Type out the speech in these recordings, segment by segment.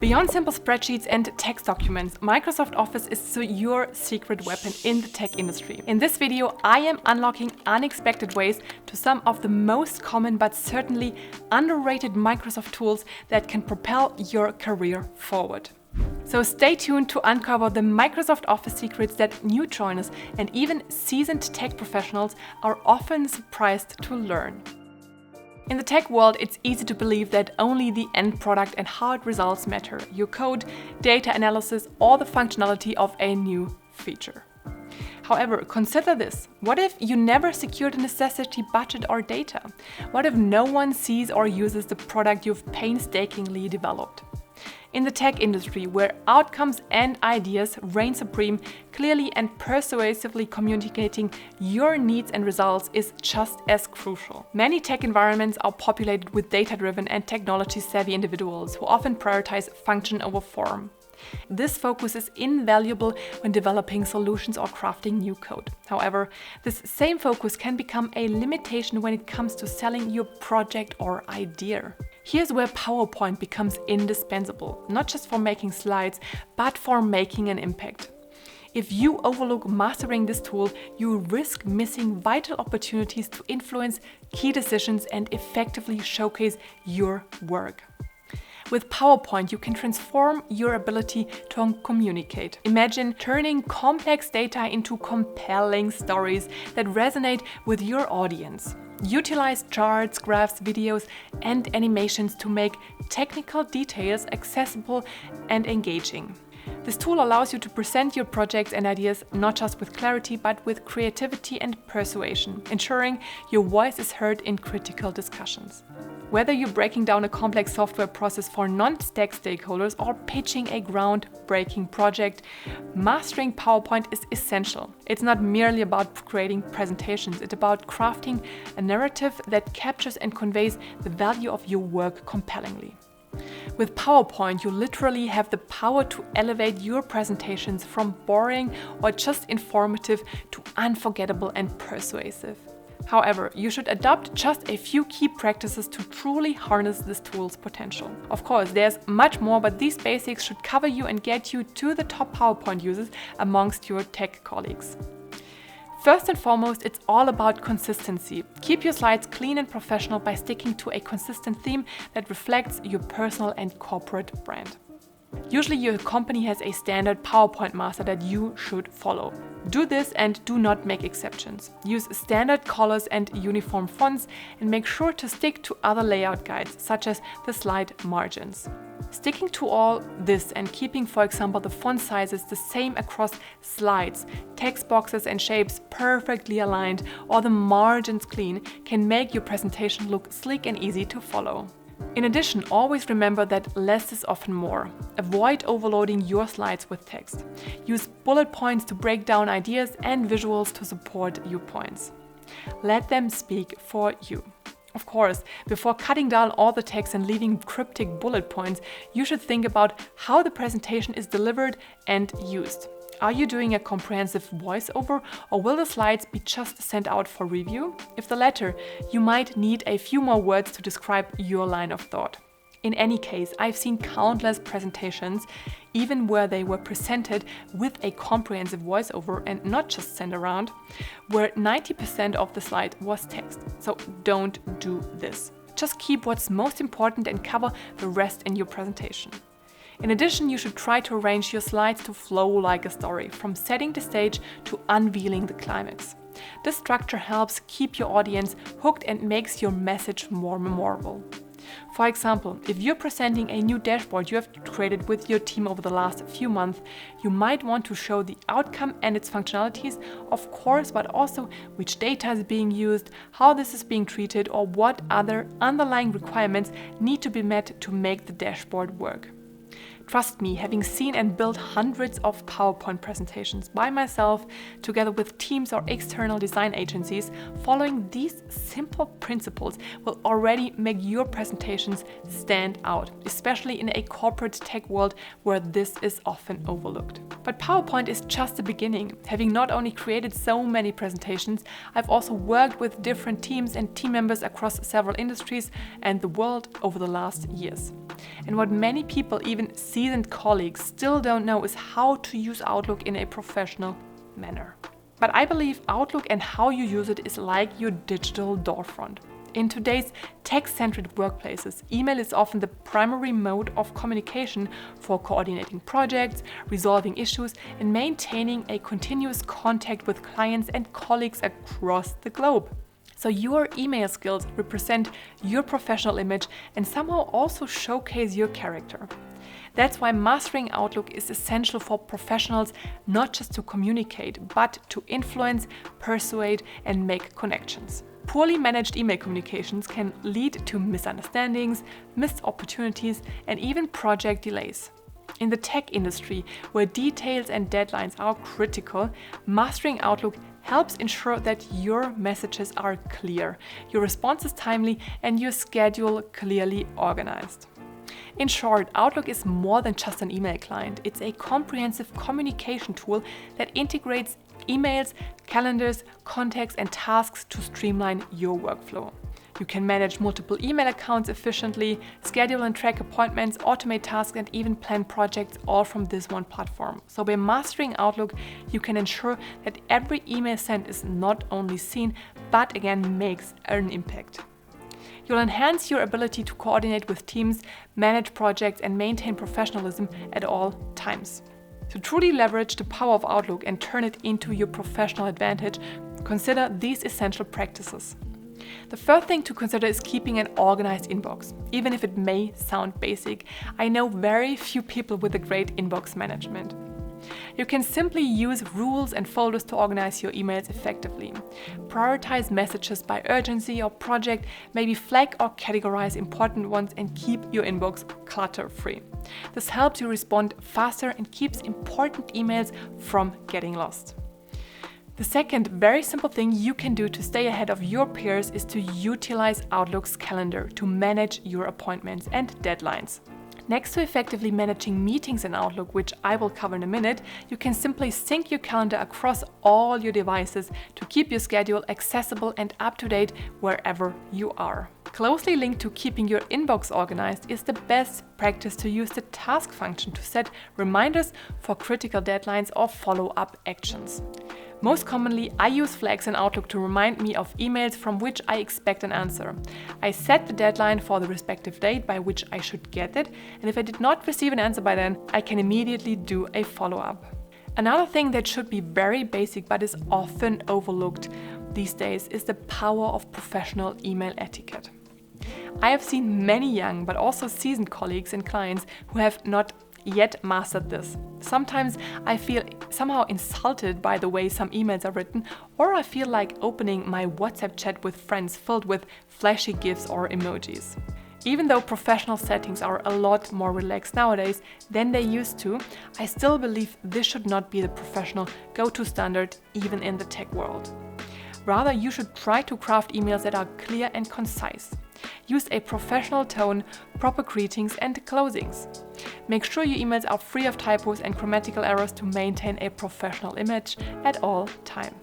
Beyond simple spreadsheets and text documents, Microsoft Office is your secret weapon in the tech industry. In this video, I am unlocking unexpected ways to some of the most common but certainly underrated Microsoft tools that can propel your career forward. So stay tuned to uncover the Microsoft Office secrets that new joiners and even seasoned tech professionals are often surprised to learn. In the tech world, it's easy to believe that only the end product and how it results matter: your code, data analysis, or the functionality of a new feature. However, consider this. What if you never secured a necessity budget or data? What if no one sees or uses the product you've painstakingly developed? In the tech industry, where outcomes and ideas reign supreme, clearly and persuasively communicating your needs and results is just as crucial. Many tech environments are populated with data-driven and technology-savvy individuals who often prioritize function over form. This focus is invaluable when developing solutions or crafting new code. However, this same focus can become a limitation when it comes to selling your project or idea. Here's where PowerPoint becomes indispensable, not just for making slides, but for making an impact. If you overlook mastering this tool, you risk missing vital opportunities to influence key decisions and effectively showcase your work. With PowerPoint, you can transform your ability to communicate. Imagine turning complex data into compelling stories that resonate with your audience. Utilize charts, graphs, videos, and animations to make technical details accessible and engaging. This tool allows you to present your projects and ideas not just with clarity, but with creativity and persuasion, ensuring your voice is heard in critical discussions. Whether you're breaking down a complex software process for non-tech stakeholders or pitching a groundbreaking project, mastering PowerPoint is essential. It's not merely about creating presentations, it's about crafting a narrative that captures and conveys the value of your work compellingly. With PowerPoint, you literally have the power to elevate your presentations from boring or just informative to unforgettable and persuasive. However, you should adopt just a few key practices to truly harness this tool's potential. Of course, there's much more, but these basics should cover you and get you to the top PowerPoint users amongst your tech colleagues. First and foremost, it's all about consistency. Keep your slides clean and professional by sticking to a consistent theme that reflects your personal and corporate brand. Usually your company has a standard PowerPoint master that you should follow. Do this and do not make exceptions. Use standard colors and uniform fonts and make sure to stick to other layout guides, such as the slide margins. Sticking to all this and keeping, for example, the font sizes the same across slides, text boxes and shapes perfectly aligned, or the margins clean can make your presentation look sleek and easy to follow. In addition, always remember that less is often more. Avoid overloading your slides with text. Use bullet points to break down ideas and visuals to support your points. Let them speak for you. Of course, before cutting down all the text and leaving cryptic bullet points, you should think about how the presentation is delivered and used. Are you doing a comprehensive voiceover, or will the slides be just sent out for review? If the latter, you might need a few more words to describe your line of thought. In any case, I've seen countless presentations, even where they were presented with a comprehensive voiceover and not just sent around, where 90% of the slide was text. So don't do this. Just keep what's most important and cover the rest in your presentation. In addition, you should try to arrange your slides to flow like a story, from setting the stage to unveiling the climax. This structure helps keep your audience hooked and makes your message more memorable. For example, if you're presenting a new dashboard you have created with your team over the last few months, you might want to show the outcome and its functionalities, of course, but also which data is being used, how this is being treated, or what other underlying requirements need to be met to make the dashboard work. Trust me, having seen and built hundreds of PowerPoint presentations by myself, together with teams or external design agencies, following these simple principles will already make your presentations stand out, especially in a corporate tech world where this is often overlooked. But PowerPoint is just the beginning. Having not only created so many presentations, I've also worked with different teams and team members across several industries and the world over the last years. And what many people, even seasoned colleagues, still don't know is how to use Outlook in a professional manner. But I believe Outlook and how you use it is like your digital storefront. In today's tech-centric workplaces, email is often the primary mode of communication for coordinating projects, resolving issues, and maintaining a continuous contact with clients and colleagues across the globe. So your email skills represent your professional image and somehow also showcase your character. That's why mastering Outlook is essential for professionals, not just to communicate, but to influence, persuade, and make connections. Poorly managed email communications can lead to misunderstandings, missed opportunities, and even project delays. In the tech industry, where details and deadlines are critical, mastering Outlook helps ensure that your messages are clear, your response is timely, and your schedule clearly organized. In short, Outlook is more than just an email client. It's a comprehensive communication tool that integrates emails, calendars, contacts, and tasks to streamline your workflow. You can manage multiple email accounts efficiently, schedule and track appointments, automate tasks, and even plan projects all from this one platform. So by mastering Outlook, you can ensure that every email sent is not only seen, but again makes an impact. You'll enhance your ability to coordinate with teams, manage projects, and maintain professionalism at all times. To truly leverage the power of Outlook and turn it into your professional advantage, consider these essential practices. The first thing to consider is keeping an organized inbox. Even if it may sound basic, I know very few people with a great inbox management. You can simply use rules and folders to organize your emails effectively. Prioritize messages by urgency or project, maybe flag or categorize important ones, and keep your inbox clutter-free. This helps you respond faster and keeps important emails from getting lost. The second very simple thing you can do to stay ahead of your peers is to utilize Outlook's calendar to manage your appointments and deadlines. Next to effectively managing meetings in Outlook, which I will cover in a minute, you can simply sync your calendar across all your devices to keep your schedule accessible and up to date wherever you are. Closely linked to keeping your inbox organized is the best practice to use the task function to set reminders for critical deadlines or follow-up actions. Most commonly, I use flags in Outlook to remind me of emails from which I expect an answer. I set the deadline for the respective date by which I should get it, and if I did not receive an answer by then, I can immediately do a follow-up. Another thing that should be very basic but is often overlooked these days is the power of professional email etiquette. I have seen many young but also seasoned colleagues and clients who have not yet mastered this. Sometimes I feel somehow insulted by the way some emails are written, or I feel like opening my WhatsApp chat with friends filled with flashy GIFs or emojis. Even though professional settings are a lot more relaxed nowadays than they used to, I still believe this should not be the professional go-to standard even in the tech world. Rather, you should try to craft emails that are clear and concise. Use a professional tone, proper greetings and closings. Make sure your emails are free of typos and grammatical errors to maintain a professional image at all times.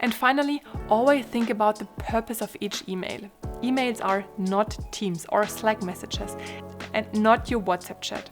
And finally, always think about the purpose of each email. Emails are not Teams or Slack messages and not your WhatsApp chat.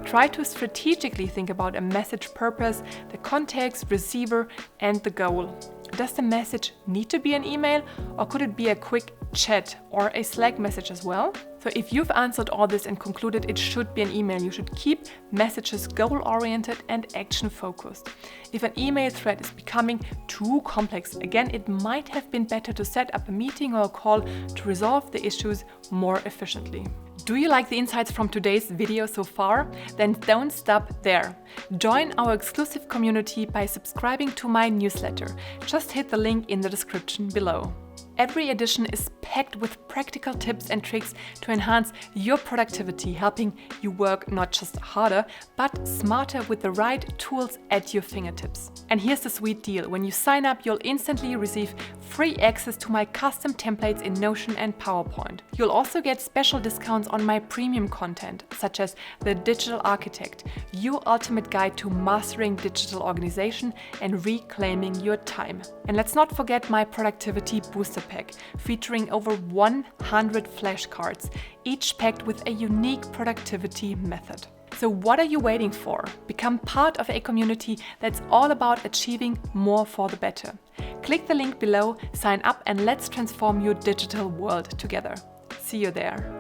Try to strategically think about a message purpose, the context, receiver, and the goal. Does the message need to be an email, or could it be a quick chat or a Slack message as well? So if you've answered all this and concluded it should be an email, you should keep messages goal-oriented and action-focused. If an email thread is becoming too complex, again, it might have been better to set up a meeting or a call to resolve the issues more efficiently. Do you like the insights from today's video so far? Then don't stop there. Join our exclusive community by subscribing to my newsletter. Just hit the link in the description below. Every edition is packed with practical tips and tricks to enhance your productivity, helping you work not just harder, but smarter with the right tools at your fingertips. And here's the sweet deal. When you sign up, you'll instantly receive free access to my custom templates in Notion and PowerPoint. You'll also get special discounts on my premium content, such as The Digital Architect, your ultimate guide to mastering digital organization and reclaiming your time. And let's not forget my Productivity Booster Pack, featuring over 100 flashcards, each packed with a unique productivity method. So what are you waiting for? Become part of a community that's all about achieving more for the better. Click the link below, sign up, and let's transform your digital world together. See you there.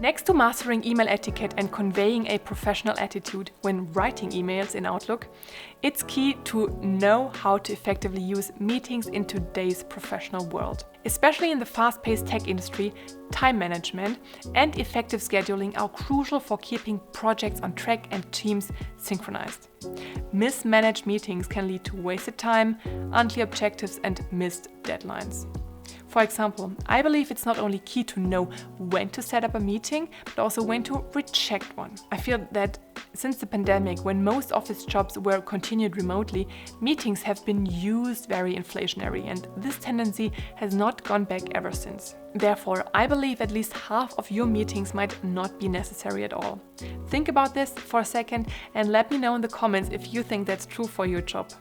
Next to mastering email etiquette and conveying a professional attitude when writing emails in Outlook, it's key to know how to effectively use meetings in today's professional world. Especially in the fast-paced tech industry, time management and effective scheduling are crucial for keeping projects on track and teams synchronized. Mismanaged meetings can lead to wasted time, unclear objectives, and missed deadlines. For example, I believe it's not only key to know when to set up a meeting, but also when to reject one. I feel that since the pandemic, when most office jobs were continued remotely, meetings have been used very inflationary, and this tendency has not gone back ever since. Therefore, I believe at least half of your meetings might not be necessary at all. Think about this for a second and let me know in the comments if you think that's true for your job.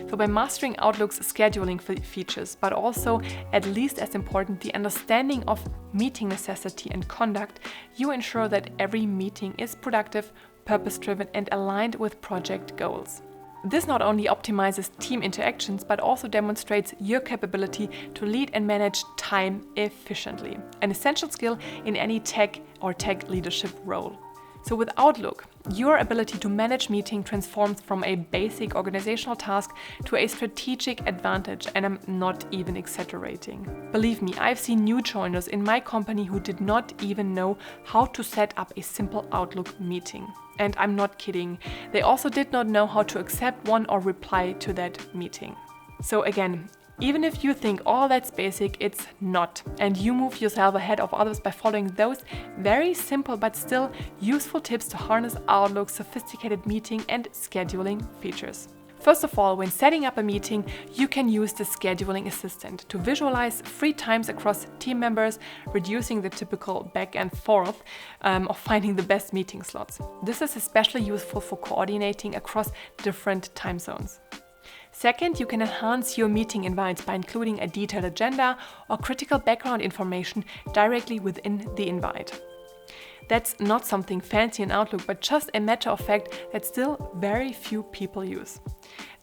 So by mastering Outlook's scheduling features, but also, at least as important, the understanding of meeting necessity and conduct, you ensure that every meeting is productive, purpose-driven, and aligned with project goals. This not only optimizes team interactions, but also demonstrates your capability to lead and manage time efficiently, an essential skill in any tech or tech leadership role. So with Outlook, your ability to manage meetings transforms from a basic organizational task to a strategic advantage, and I'm not even exaggerating. Believe me, I've seen new joiners in my company who did not even know how to set up a simple Outlook meeting. And I'm not kidding, they also did not know how to accept one or reply to that meeting. So again, even if you think all that's basic, it's not. And you move yourself ahead of others by following those very simple but still useful tips to harness Outlook's sophisticated meeting and scheduling features. First of all, when setting up a meeting, you can use the scheduling assistant to visualize free times across team members, reducing the typical back and forth of finding the best meeting slots. This is especially useful for coordinating across different time zones. Second, you can enhance your meeting invites by including a detailed agenda or critical background information directly within the invite. That's not something fancy in Outlook, but just a matter of fact that still very few people use.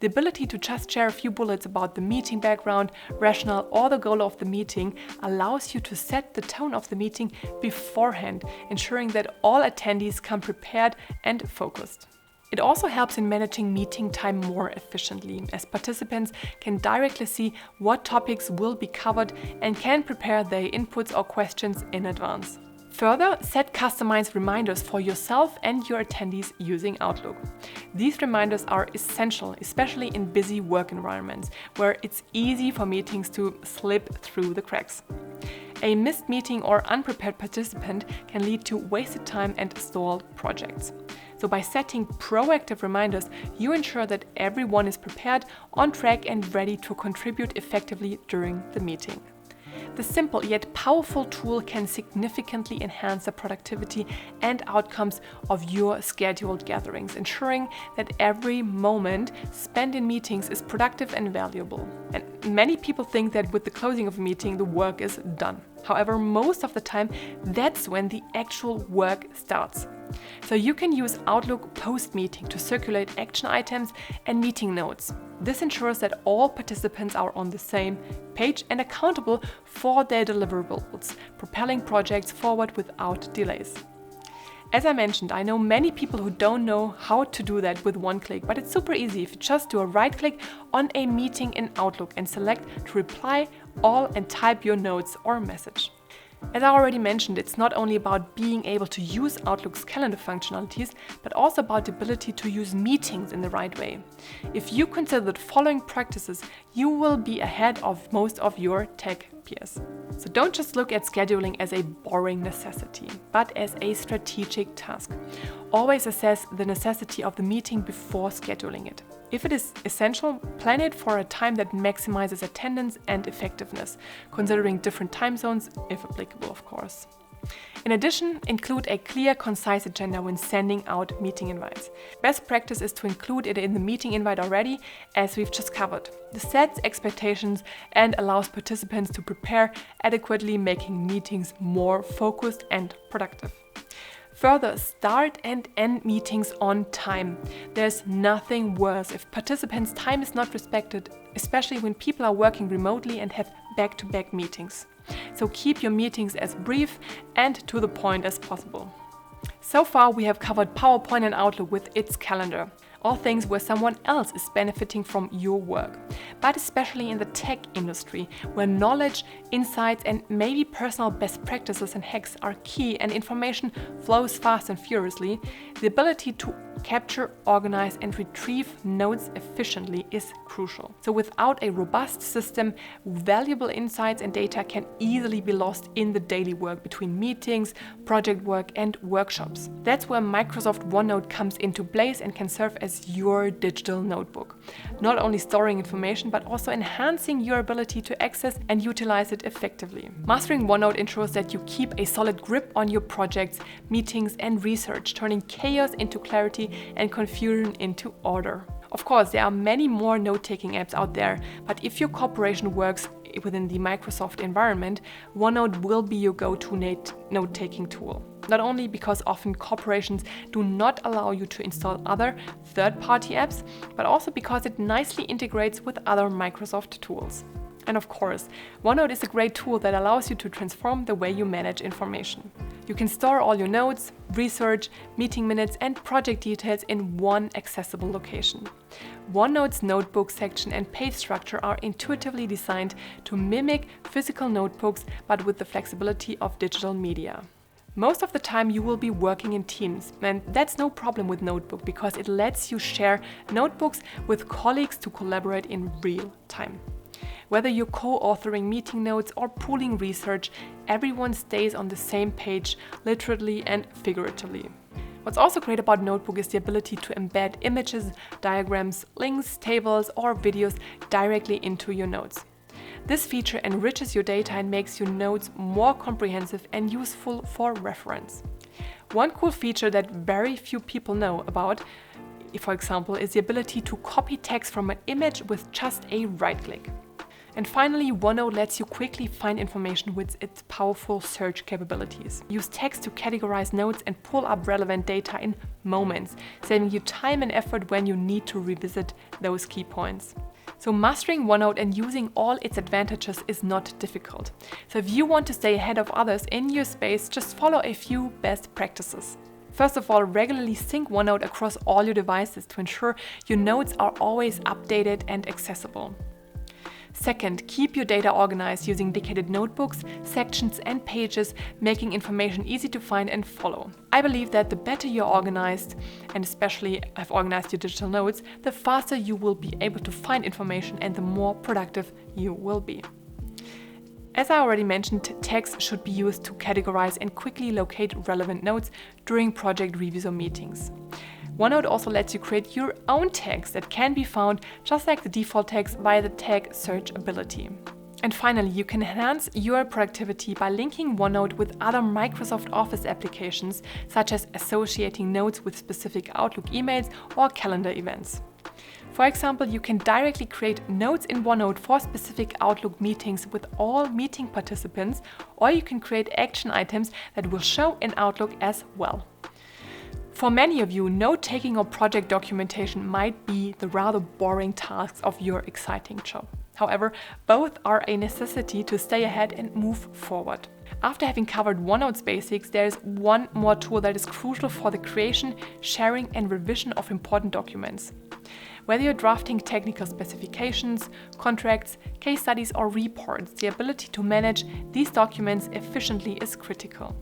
The ability to just share a few bullets about the meeting background, rationale, or the goal of the meeting allows you to set the tone of the meeting beforehand, ensuring that all attendees come prepared and focused. It also helps in managing meeting time more efficiently, as participants can directly see what topics will be covered and can prepare their inputs or questions in advance. Further, set customized reminders for yourself and your attendees using Outlook. These reminders are essential, especially in busy work environments, where it's easy for meetings to slip through the cracks. A missed meeting or unprepared participant can lead to wasted time and stalled projects. So by setting proactive reminders, you ensure that everyone is prepared, on track, and ready to contribute effectively during the meeting. The simple yet powerful tool can significantly enhance the productivity and outcomes of your scheduled gatherings, ensuring that every moment spent in meetings is productive and valuable. And many people think that with the closing of a meeting, the work is done. However, most of the time, that's when the actual work starts. So you can use Outlook post-meeting to circulate action items and meeting notes. This ensures that all participants are on the same page and accountable for their deliverables, propelling projects forward without delays. As I mentioned, I know many people who don't know how to do that with one click, but it's super easy if you just do a right click on a meeting in Outlook and select to reply all and type your notes or message. As I already mentioned, it's not only about being able to use Outlook's calendar functionalities, but also about the ability to use meetings in the right way. If you consider the following practices, you will be ahead of most of your tech peers. So don't just look at scheduling as a boring necessity, but as a strategic task. Always assess the necessity of the meeting before scheduling it. If it is essential, plan it for a time that maximizes attendance and effectiveness, considering different time zones, if applicable, of course. In addition, include a clear, concise agenda when sending out meeting invites. Best practice is to include it in the meeting invite already, as we've just covered. This sets expectations and allows participants to prepare adequately, making meetings more focused and productive. Further, start and end meetings on time. There's nothing worse if participants' time is not respected, especially when people are working remotely and have back-to-back meetings. So keep your meetings as brief and to the point as possible. So far, we have covered PowerPoint and Outlook with its calendar. All things where someone else is benefiting from your work. But especially in the tech industry, where knowledge, insights, and maybe personal best practices and hacks are key and information flows fast and furiously, the ability to capture, organize, and retrieve notes efficiently is crucial. So without a robust system, valuable insights and data can easily be lost in the daily work between meetings, project work, and workshops. That's where Microsoft OneNote comes into place and can serve as your digital notebook, not only storing information but also enhancing your ability to access and utilize it effectively. Mastering OneNote ensures that you keep a solid grip on your projects, meetings, and research, turning chaos into clarity and confusion into order. Of course, there are many more note-taking apps out there, but if your corporation works within the Microsoft environment, OneNote will be your go-to note-taking tool. Not only because often corporations do not allow you to install other third-party apps, but also because it nicely integrates with other Microsoft tools. And of course, OneNote is a great tool that allows you to transform the way you manage information. You can store all your notes, research, meeting minutes, and project details in one accessible location. OneNote's notebook section and page structure are intuitively designed to mimic physical notebooks, but with the flexibility of digital media. Most of the time you will be working in teams, and that's no problem with Notebook because it lets you share notebooks with colleagues to collaborate in real time. Whether you're co-authoring meeting notes or pooling research, everyone stays on the same page, literally and figuratively. What's also great about Notebook is the ability to embed images, diagrams, links, tables, or videos directly into your notes. This feature enriches your data and makes your notes more comprehensive and useful for reference. One cool feature that very few people know about, for example, is the ability to copy text from an image with just a right click. And finally, OneNote lets you quickly find information with its powerful search capabilities. Use text to categorize notes and pull up relevant data in moments, saving you time and effort when you need to revisit those key points. So mastering OneNote and using all its advantages is not difficult. So if you want to stay ahead of others in your space, just follow a few best practices. First of all, regularly sync OneNote across all your devices to ensure your notes are always updated and accessible. Second, keep your data organized using dedicated notebooks, sections, and pages, making information easy to find and follow. I believe that the better you're organized, and especially have organized your digital notes, the faster you will be able to find information and the more productive you will be. As I already mentioned, text should be used to categorize and quickly locate relevant notes during project reviews or meetings. OneNote also lets you create your own text that can be found just like the default text via the tag search ability. And finally, you can enhance your productivity by linking OneNote with other Microsoft Office applications, such as associating notes with specific Outlook emails or calendar events. For example, you can directly create notes in OneNote for specific Outlook meetings with all meeting participants, or you can create action items that will show in Outlook as well. For many of you, note-taking or project documentation might be the rather boring tasks of your exciting job. However, both are a necessity to stay ahead and move forward. After having covered OneNote's basics, there is one more tool that is crucial for the creation, sharing, and revision of important documents. Whether you're drafting technical specifications, contracts, case studies, or reports, the ability to manage these documents efficiently is critical.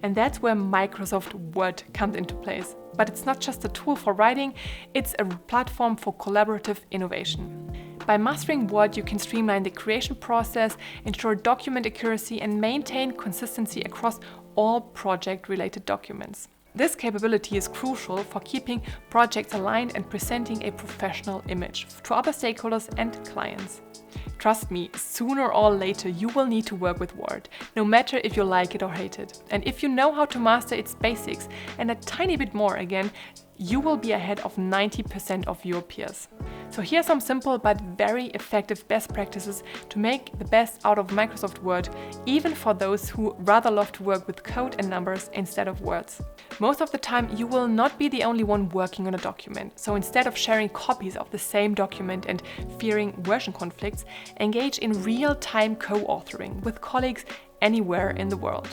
And that's where Microsoft Word comes into place. But it's not just a tool for writing, it's a platform for collaborative innovation. By mastering Word, you can streamline the creation process, ensure document accuracy, and maintain consistency across all project-related documents. This capability is crucial for keeping projects aligned and presenting a professional image to other stakeholders and clients. Trust me, sooner or later you will need to work with Word, no matter if you like it or hate it. And if you know how to master its basics and a tiny bit more again, you will be ahead of 90% of your peers. So here are some simple but very effective best practices to make the best out of Microsoft Word, even for those who rather love to work with code and numbers instead of words. Most of the time, you will not be the only one working on a document. So instead of sharing copies of the same document and fearing version conflicts, engage in real-time co-authoring with colleagues anywhere in the world.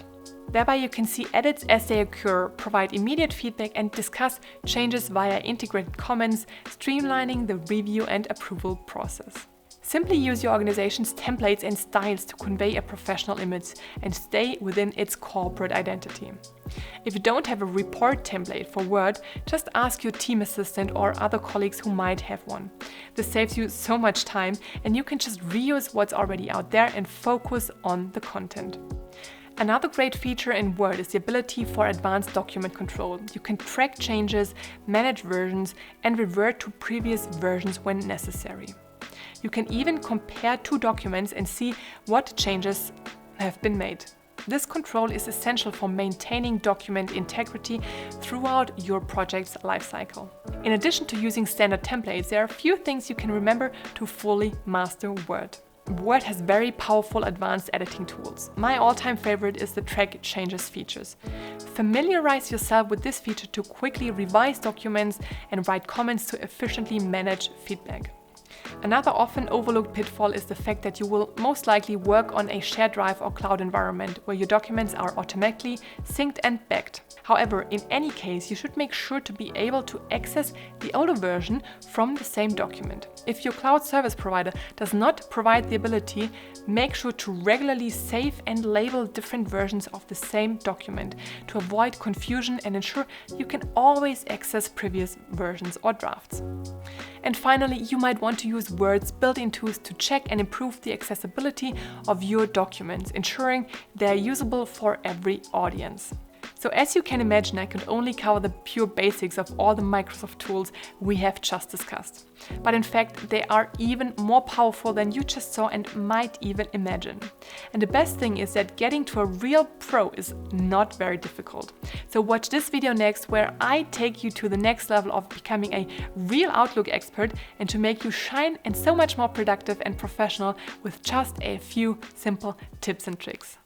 Thereby you can see edits as they occur, provide immediate feedback, and discuss changes via integrated comments, streamlining the review and approval process. Simply use your organization's templates and styles to convey a professional image and stay within its corporate identity. If you don't have a report template for Word, just ask your team assistant or other colleagues who might have one. This saves you so much time, and you can just reuse what's already out there and focus on the content. Another great feature in Word is the ability for advanced document control. You can track changes, manage versions, and revert to previous versions when necessary. You can even compare two documents and see what changes have been made. This control is essential for maintaining document integrity throughout your project's lifecycle. In addition to using standard templates, there are a few things you can remember to fully master Word. Word has very powerful advanced editing tools. My all-time favorite is the Track Changes features. Familiarize yourself with this feature to quickly revise documents and write comments to efficiently manage feedback. Another often overlooked pitfall is the fact that you will most likely work on a shared drive or cloud environment where your documents are automatically synced and backed. However, in any case, you should make sure to be able to access the older version from the same document. If your cloud service provider does not provide the ability, make sure to regularly save and label different versions of the same document to avoid confusion and ensure you can always access previous versions or drafts. And finally, you might want to use Word's built-in tools to check and improve the accessibility of your documents, ensuring they're usable for every audience. So as you can imagine, I could only cover the pure basics of all the Microsoft tools we have just discussed. But in fact, they are even more powerful than you just saw and might even imagine. And the best thing is that getting to a real pro is not very difficult. So watch this video next, where I take you to the next level of becoming a real Outlook expert and to make you shine and so much more productive and professional with just a few simple tips and tricks.